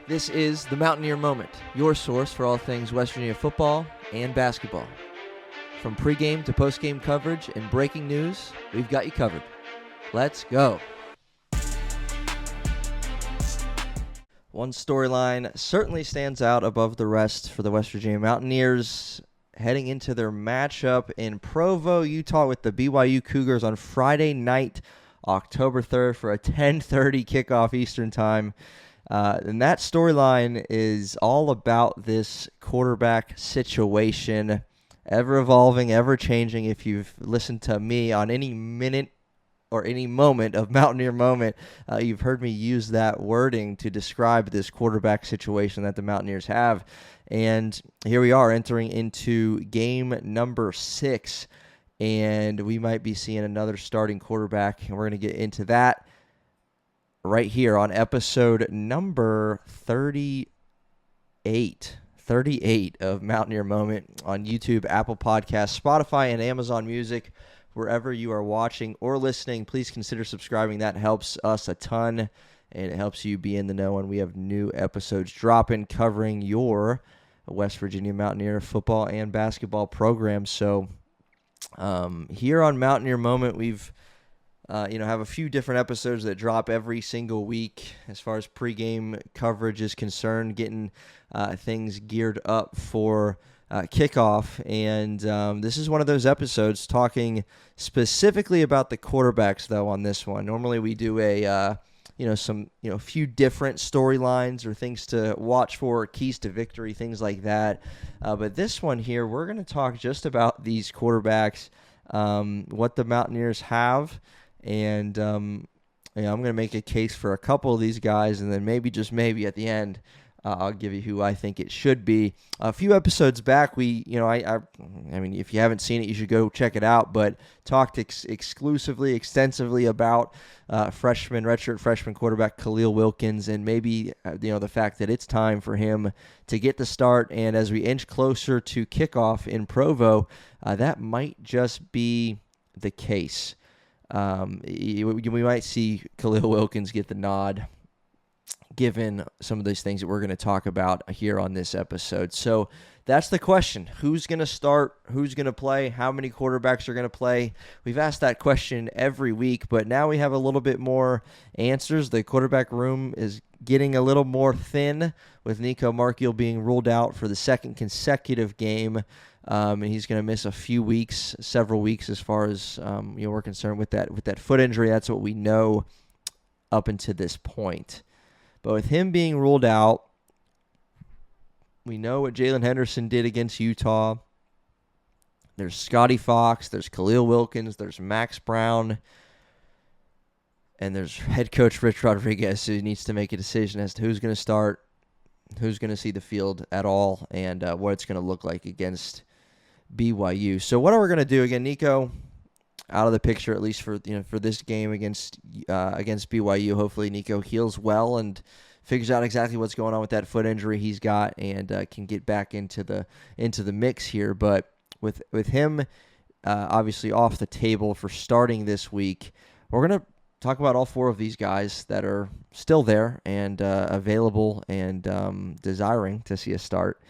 This is the Mountaineer Moment, your source for all things West Virginia football and basketball. From pregame to postgame coverage and breaking news, we've got you covered. Let's go. One storyline certainly stands out above the rest for the West Virginia Mountaineers heading into their matchup in Provo, Utah with the BYU Cougars on Friday night, October 3rd for a 10:30 kickoff Eastern time. And that storyline is all about this quarterback situation, ever evolving, ever changing. If you've listened to me on any minute or any moment of Mountaineer Moment, you've heard me use that wording to describe this quarterback situation that the Mountaineers have. And here we are entering into game number 6, and we might be seeing another starting quarterback, and we're going to get into that right here on episode number 38 of Mountaineer Moment on YouTube, Apple Podcasts, Spotify, and Amazon Music. Wherever you are watching or listening, please consider subscribing. That helps us a ton, and it helps you be in the know when we have new episodes dropping covering your West Virginia Mountaineer football and basketball program. So here on Mountaineer Moment, we've have a few different episodes that drop every single week as far as pregame coverage is concerned, getting things geared up for kickoff. And this is one of those episodes talking specifically about the quarterbacks, though, on this one. Normally we do a few different storylines or things to watch for, keys to victory, things like that. But this one here, we're going to talk just about these quarterbacks, what the Mountaineers have. And I'm going to make a case for a couple of these guys, and then maybe, just maybe, at the end, I'll give you who I think it should be. A few episodes back, I mean, if you haven't seen it, you should go check it out, but talked extensively about redshirt freshman quarterback Khalil Wilkins, and maybe, the fact that it's time for him to get the start. And as we inch closer to kickoff in Provo, that might just be the case. We might see Khalil Wilkins get the nod, given some of those things that we're going to talk about here on this episode. So that's the question. Who's going to start? Who's going to play? How many quarterbacks are going to play? We've asked that question every week, but now we have a little bit more answers. The quarterback room is getting a little more thin, with Nicco Marchiol being ruled out for the second consecutive game. And he's going to miss several weeks as far as we're concerned with that foot injury. That's what we know up until this point. But with him being ruled out, we know what Jaylen Henderson did against Utah. There's Scotty Fox, there's Khalil Wilkins, there's Max Brown, and there's head coach Rich Rodriguez, who needs to make a decision as to who's going to start, who's going to see the field at all, and what it's going to look like against BYU. So what are we going to do? Again, Nicco out of the picture, at least for this game against BYU. Hopefully Nicco heals well and figures out exactly what's going on with that foot injury he's got, and can get back into the mix here. But with him obviously off the table for starting this week, we're going to talk about all 4 of these guys that are still there and available and desiring to see a start,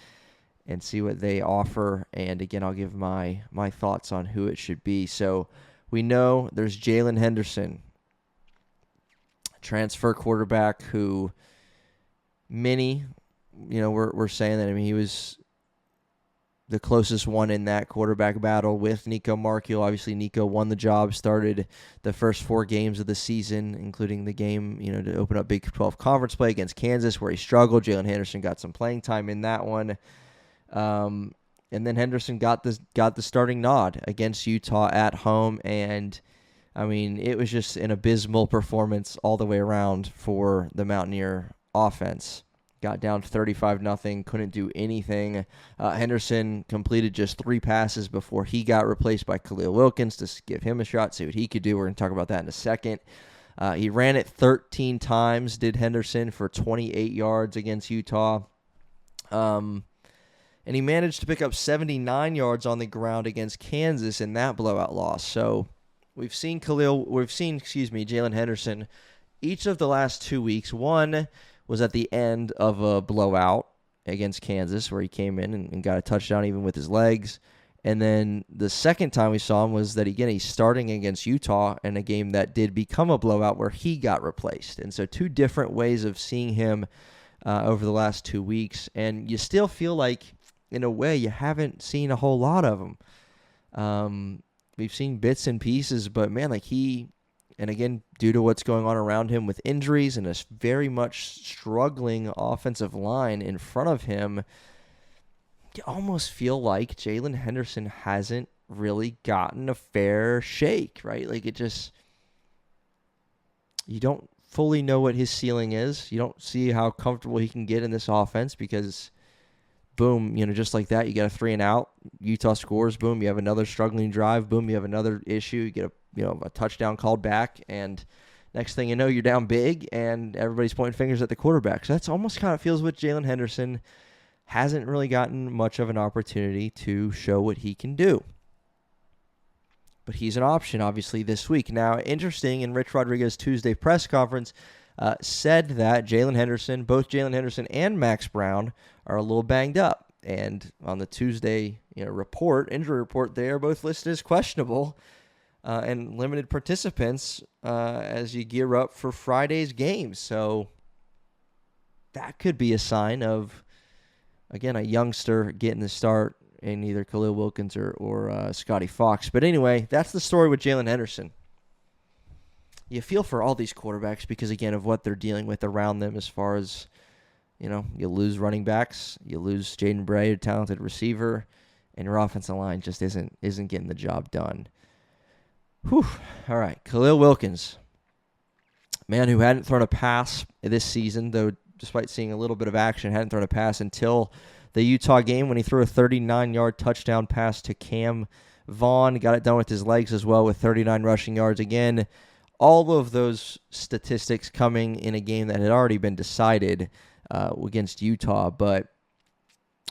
and see what they offer. And again, I'll give my thoughts on who it should be. So we know there's Jaylen Henderson, transfer quarterback, who many, we're saying that, he was the closest one in that quarterback battle with Nicco Marchiol. Obviously, Nicco won the job, started the first 4 games of the season, including the game, to open up Big 12 conference play against Kansas, where he struggled. Jaylen Henderson got some playing time in that one. And then Henderson got the starting nod against Utah at home, and it was just an abysmal performance all the way around for the Mountaineer offense. Got down 35-0, couldn't do anything. Henderson completed just 3 passes before he got replaced by Khalil Wilkins to give him a shot, see what he could do. We're going to talk about that in a second. He ran it 13 times, did Henderson, for 28 yards against Utah. And he managed to pick up 79 yards on the ground against Kansas in that blowout loss. So we've seen Jaylen Henderson each of the last 2 weeks. One was at the end of a blowout against Kansas where he came in and got a touchdown even with his legs. And then the second time we saw him was that, again, he's starting against Utah in a game that did become a blowout where he got replaced. And so two different ways of seeing him over the last 2 weeks. And you still feel like, in a way, you haven't seen a whole lot of him. We've seen bits and pieces, but, man, like and again, due to what's going on around him with injuries and a very much struggling offensive line in front of him, you almost feel like Jaylen Henderson hasn't really gotten a fair shake, right? Like you don't fully know what his ceiling is. You don't see how comfortable he can get in this offense because, boom, just like that, you get a 3-and-out. Utah scores, boom, you have another struggling drive, boom, you have another issue. You get a touchdown called back, and next thing you know, you're down big, and everybody's pointing fingers at the quarterback. So that's almost kind of feels with Jaylen Henderson. Hasn't really gotten much of an opportunity to show what he can do. But he's an option, obviously, this week. Now, interesting, in Rich Rodriguez's Tuesday press conference, said that both Jaylen Henderson and Max Brown are a little banged up. And on the Tuesday injury report, they are both listed as questionable and limited participants as you gear up for Friday's game. So that could be a sign of, again, a youngster getting the start in either Khalil Wilkins or Scotty Fox. But anyway, that's the story with Jaylen Henderson. You feel for all these quarterbacks because, again, of what they're dealing with around them as far as, you lose running backs, you lose Jaden Bray, a talented receiver, and your offensive line just isn't getting the job done. Whew. All right, Khalil Wilkins, man who hadn't thrown a pass this season, though despite seeing a little bit of action, hadn't thrown a pass until the Utah game when he threw a 39-yard touchdown pass to Cam Vaughn. Got it done with his legs as well with 39 rushing yards. Again, all of those statistics coming in a game that had already been decided against Utah. But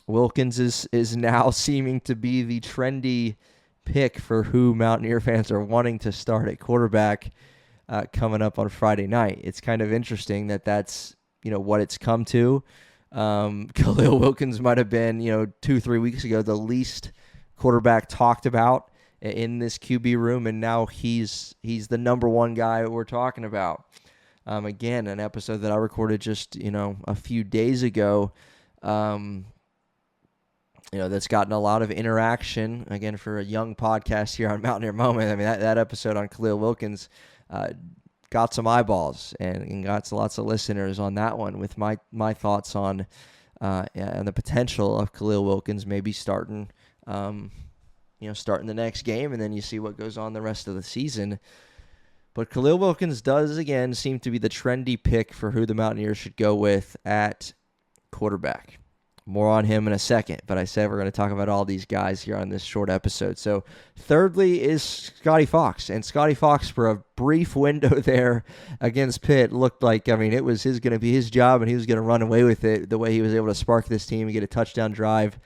Wilkins is now seeming to be the trendy pick for who Mountaineer fans are wanting to start at quarterback coming up on Friday night. It's kind of interesting that's what it's come to. Khalil Wilkins might have been, 2-3 weeks ago, the least quarterback talked about in this QB room, and now he's the number one guy we're talking about. Again, an episode that I recorded just, a few days ago, that's gotten a lot of interaction, again, for a young podcast here on Mountaineer Moment. I mean, that episode on Khalil Wilkins got some eyeballs and got lots of listeners on that one with my thoughts on and the potential of Khalil Wilkins maybe starting the next game, and then you see what goes on the rest of the season. But Khalil Wilkins does, again, seem to be the trendy pick for who the Mountaineers should go with at quarterback. More on him in a second, but I said we're going to talk about all these guys here on this short episode. So thirdly is Scotty Fox, and Scotty Fox for a brief window there against Pitt looked like, it was going to be his job and he was going to run away with it the way he was able to spark this team and get a touchdown drive.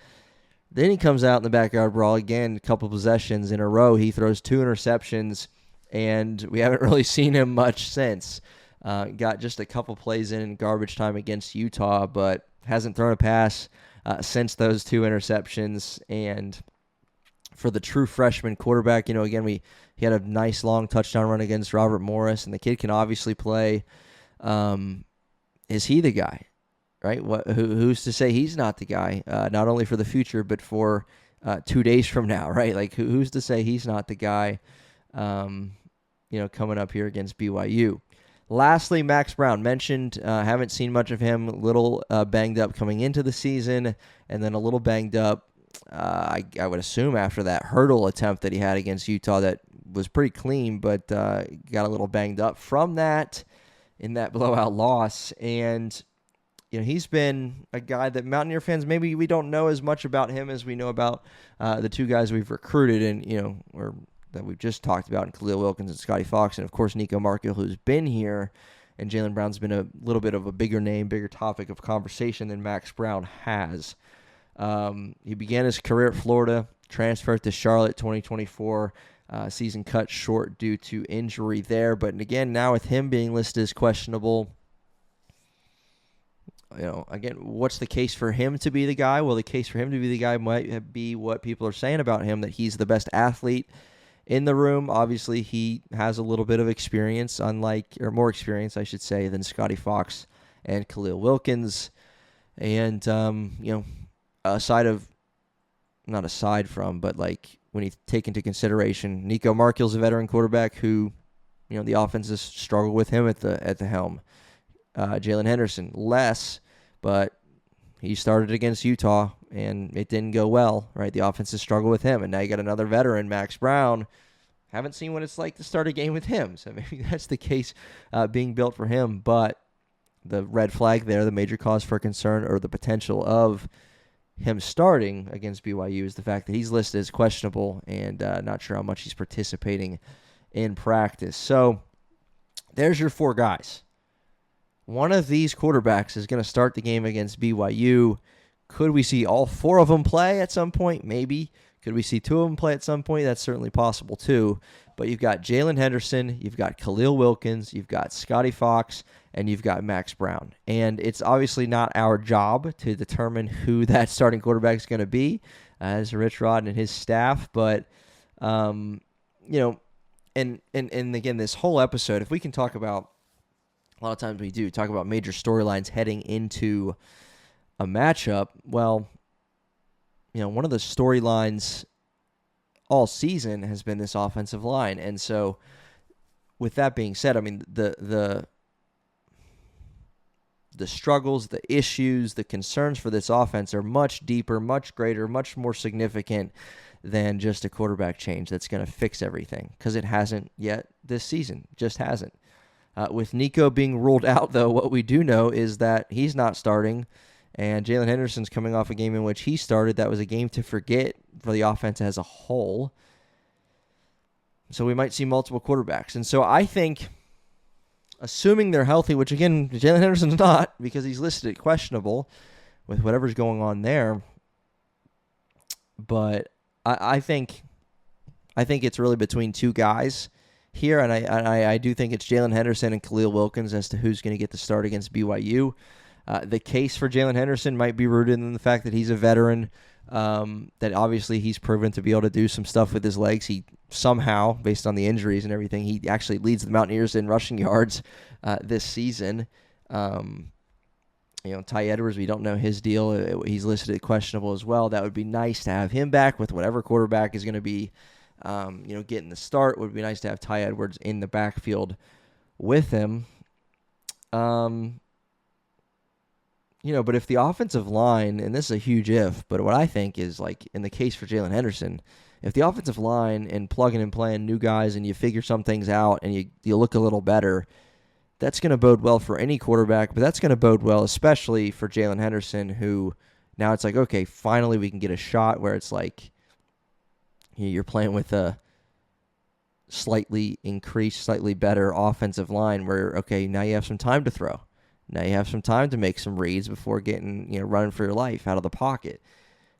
Then he comes out in the backyard brawl again, a couple possessions in a row. He throws 2 interceptions, and we haven't really seen him much since. Got just a couple plays in garbage time against Utah, but hasn't thrown a pass since those 2 interceptions. And for the true freshman quarterback, again, he had a nice long touchdown run against Robert Morris, and the kid can obviously play. Is he the guy, right? Who's to say he's not the guy, not only for the future, but for 2 days from now, right? Like, who's to say he's not the guy, coming up here against BYU. Lastly, Max Brown, mentioned, haven't seen much of him, a little banged up coming into the season, and then a little banged up, I would assume, after that hurdle attempt that he had against Utah that was pretty clean, but got a little banged up from that in that blowout loss. And, he's been a guy that Mountaineer fans, maybe we don't know as much about him as we know about the 2 guys we've recruited and, or that we've just talked about in Khalil Wilkins and Scotty Fox, and of course Nicco Marchiol, who's been here, and Jaylen Brown's been a little bit of a bigger name, bigger topic of conversation than Max Brown has. He began his career at Florida, transferred to Charlotte 2024, season cut short due to injury there, but again, now with him being listed as questionable, again, what's the case for him to be the guy? Well, the case for him to be the guy might be what people are saying about him, that he's the best athlete in the room. Obviously, he has a little bit of experience, more experience, I should say, than Scotty Fox and Khalil Wilkins. And, when you take into consideration, Nicco Marchiol's a veteran quarterback who, the offenses struggle with him at the helm. Jaylen Henderson, less, but he started against Utah, and it didn't go well, right? The offenses struggle with him, and now you got another veteran, Max Brown. Haven't seen what it's like to start a game with him, so maybe that's the case being built for him. But the red flag there, the major cause for concern, or the potential of him starting against BYU, is the fact that he's listed as questionable and not sure how much he's participating in practice. So there's your 4 guys. One of these quarterbacks is going to start the game against BYU. Could we see all 4 of them play at some point? Maybe. Could we see 2 of them play at some point? That's certainly possible too. But you've got Jaylen Henderson, you've got Khalil Wilkins, you've got Scotty Fox, and you've got Max Brown. And it's obviously not our job to determine who that starting quarterback is going to be, as Rich Rod and his staff. But, and again, this whole episode, if we can talk about, a lot of times we do talk about major storylines heading into a matchup. Well, one of the storylines all season has been this offensive line. And so with that being said, I mean, the struggles, the issues, the concerns for this offense are much deeper, much greater, much more significant than just a quarterback change that's going to fix everything, because it hasn't yet this season. Just hasn't. With Nicco being ruled out, though, what we do know is that he's not starting, and Jaylen Henderson's coming off a game in which he started. That was a game to forget for the offense as a whole. So we might see multiple quarterbacks. And so I think, assuming they're healthy, which, again, Jaylen Henderson's not, because he's listed at questionable with whatever's going on there. But I think it's really between 2 guys here, and I do think it's Jaylen Henderson and Khalil Wilkins as to who's going to get the start against BYU. The case for Jaylen Henderson might be rooted in the fact that he's a veteran, that obviously he's proven to be able to do some stuff with his legs. He somehow, based on the injuries and everything, he actually leads the Mountaineers in rushing yards this season. Ty Edwards, we don't know his deal. He's listed as questionable as well. That would be nice to have him back with whatever quarterback is going to be getting the start. It would be nice to have Ty Edwards in the backfield with him. But if the offensive line, and this is a huge if, but what I think is, like, in the case for Jaylen Henderson, if the offensive line and plugging and playing new guys and you figure some things out and you look a little better, that's going to bode well for any quarterback, but that's going to bode well especially for Jaylen Henderson, who now it's like, okay, finally we can get a shot where it's like you're playing with a slightly increased, slightly better offensive line where, okay, now you have some time to throw. Now you have some time to make some reads before getting, running for your life out of the pocket.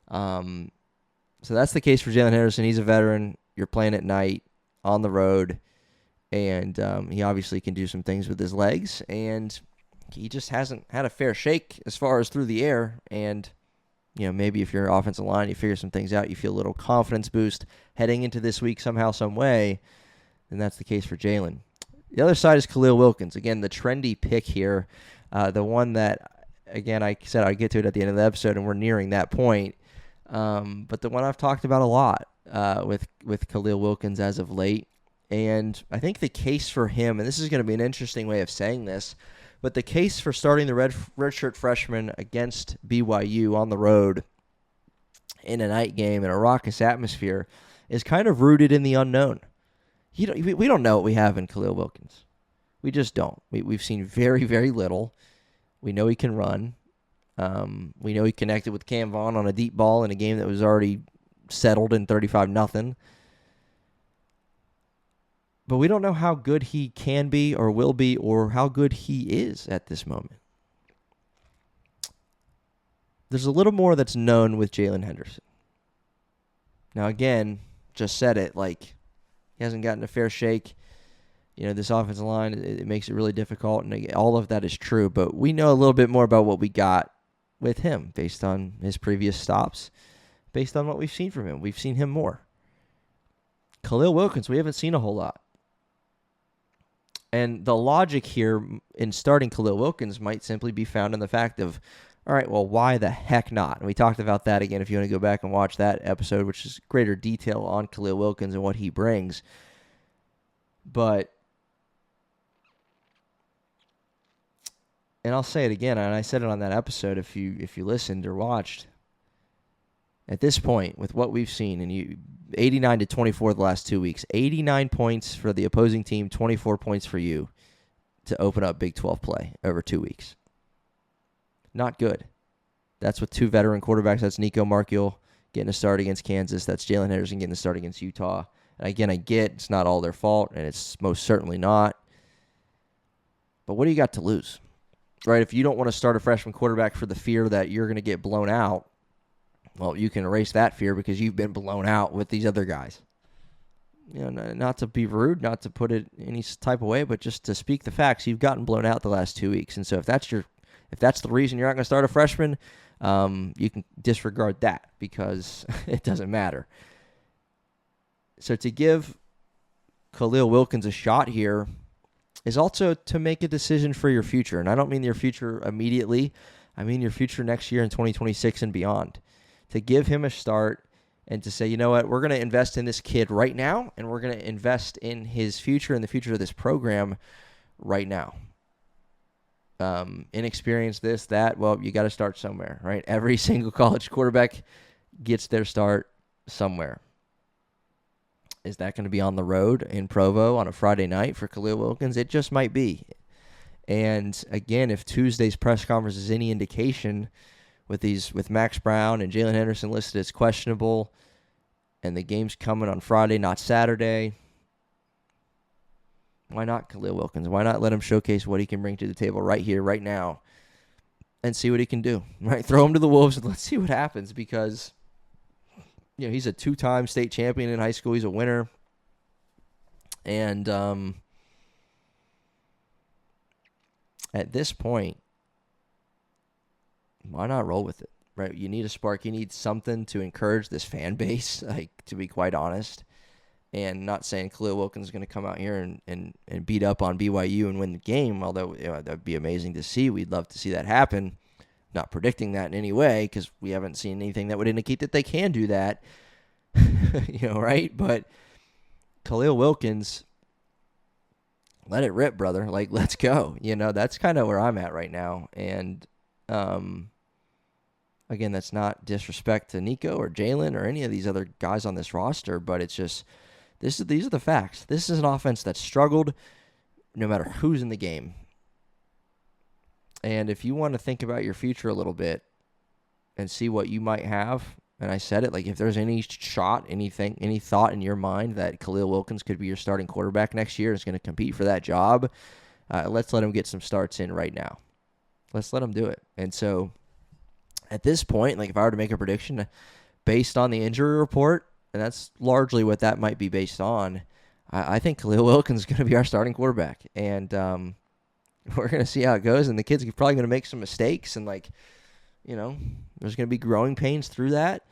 So that's the case for Jaylen Henderson. He's a veteran. You're playing at night on the road, and he obviously can do some things with his legs, and he just hasn't had a fair shake as far as through the air. And maybe if you're an offensive line, you figure some things out, you feel a little confidence boost heading into this week somehow, some way, then that's the case for Jaylen. The other side is Khalil Wilkins. Again, the trendy pick here. The one that, again, I said I'd get to it at the end of the episode, and we're nearing that point. But the one I've talked about a lot with Khalil Wilkins as of late. And I think the case for him, and this is going to be an interesting way of saying this, but the case for starting the redshirt freshman against BYU on the road in a night game in a raucous atmosphere is kind of rooted in the unknown. We don't know what we have in Khalil Wilkins. We just don't. We've seen very, very little. We know he can run. We know he connected with Cam Vaughn on a deep ball in a game that was already settled in 35-0. But we don't know how good he can be or will be or how good he is at this moment. There's a little more that's known with Jaylen Henderson. Now, again, just said it, like, he hasn't gotten a fair shake. This offensive line, it makes it really difficult, and all of that is true. But we know a little bit more about what we got with him based on his previous stops, based on what we've seen from him. We've seen him more. Khalil Wilkins, we haven't seen a whole lot. And the logic here in starting Khalil Wilkins might simply be found in the fact of, all right, well, why the heck not? And we talked about that again if you want to go back and watch that episode, which is greater detail on Khalil Wilkins and what he brings. But, and I'll say it again, and I said it on that episode if you listened or watched, at this point, with what we've seen, and 89-24 the last 2 weeks, 89 points for the opposing team, 24 points for you to open up Big 12 play over 2 weeks. Not good. That's with two veteran quarterbacks. That's Nicco Marchiol getting a start against Kansas. That's Jaylen Henderson getting a start against Utah. And again, I get it's not all their fault, and it's most certainly not. But what do you got to lose? Right? If you don't want to start a freshman quarterback for the fear that you're going to get blown out, well, you can erase that fear because you've been blown out with these other guys. Not to be rude, not to put it any type of way, but just to speak the facts, you've gotten blown out the last 2 weeks. And so if that's the reason you're not going to start a freshman, you can disregard that because it doesn't matter. So to give Khalil Wilkins a shot here is also to make a decision for your future. And I don't mean your future immediately. I mean your future next year in 2026 and beyond. To give him a start and to say, you know what, we're going to invest in this kid right now, and we're going to invest in his future and the future of this program right now. Inexperience, this, that, well, you got to start somewhere, right? Every single college quarterback gets their start somewhere. Is that going to be on the road in Provo on a Friday night for Khalil Wilkins? It just might be. And again, if Tuesday's press conference is any indication with Max Brown and Jaylen Henderson listed as questionable, and the game's coming on Friday, not Saturday, why not Khalil Wilkins? Why not let him showcase what he can bring to the table right here, right now, and see what he can do? Right, throw him to the Wolves and let's see what happens because he's a two-time state champion in high school. He's a winner, and at this point, why not roll with it, right? You need a spark. You need something to encourage this fan base, to be quite honest. And not saying Khalil Wilkins is going to come out here and beat up on BYU and win the game, although that would be amazing to see. We'd love to see that happen. Not predicting that in any way because we haven't seen anything that would indicate that they can do that, right? But Khalil Wilkins, let it rip, brother. Let's go. That's kind of where I'm at right now. And, again, that's not disrespect to Nicco or Jaylen or any of these other guys on this roster, but it's just these are the facts. This is an offense that struggled no matter who's in the game. And if you want to think about your future a little bit and see what you might have, and I said it, if there's any shot, any thought in your mind that Khalil Wilkins could be your starting quarterback next year and is going to compete for that job, let's let him get some starts in right now. Let's let him do it. And so at this point, if I were to make a prediction based on the injury report, and that's largely what that might be based on, I think Khalil Wilkins is going to be our starting quarterback. And we're going to see how it goes. And the kid's probably going to make some mistakes. And, there's going to be growing pains through that.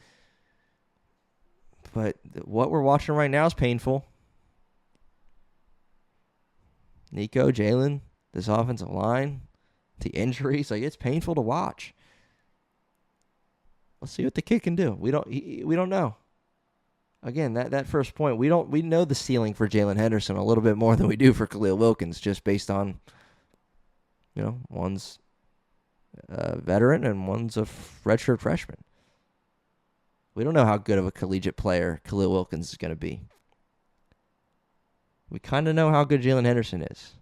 But what we're watching right now is painful. Nicco, Jaylen, this offensive line, the injuries, it's painful to watch. Let's see what the kid can do. We don't know. Again, that first point, we know the ceiling for Jaylen Henderson a little bit more than we do for Khalil Wilkins, just based on, one's a veteran and one's a redshirt freshman. We don't know how good of a collegiate player Khalil Wilkins is going to be. We kind of know how good Jaylen Henderson is.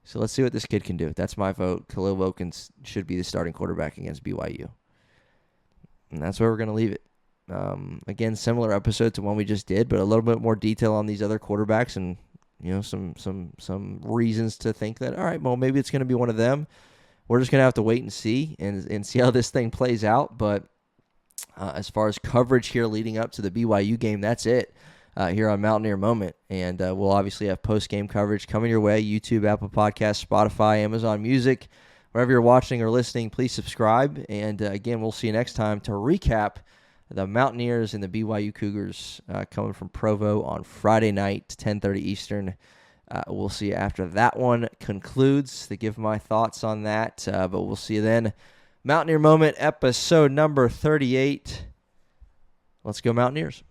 So let's see what this kid can do. That's my vote. Khalil Wilkins should be the starting quarterback against BYU. And that's where we're going to leave it. Again, similar episode to one we just did, but a little bit more detail on these other quarterbacks and, some reasons to think that, all right, well, maybe it's going to be one of them. We're just going to have to wait and see and see how this thing plays out. But as far as coverage here leading up to the BYU game, that's it. here on Mountaineer Moment. And we'll obviously have post-game coverage coming your way, YouTube, Apple Podcasts, Spotify, Amazon Music. Wherever you're watching or listening, please subscribe. And again, we'll see you next time to recap the Mountaineers and the BYU Cougars coming from Provo on Friday night, 10:30 Eastern. We'll see you after that one concludes to give my thoughts on that. But we'll see you then. Mountaineer Moment, episode number 38. Let's go Mountaineers.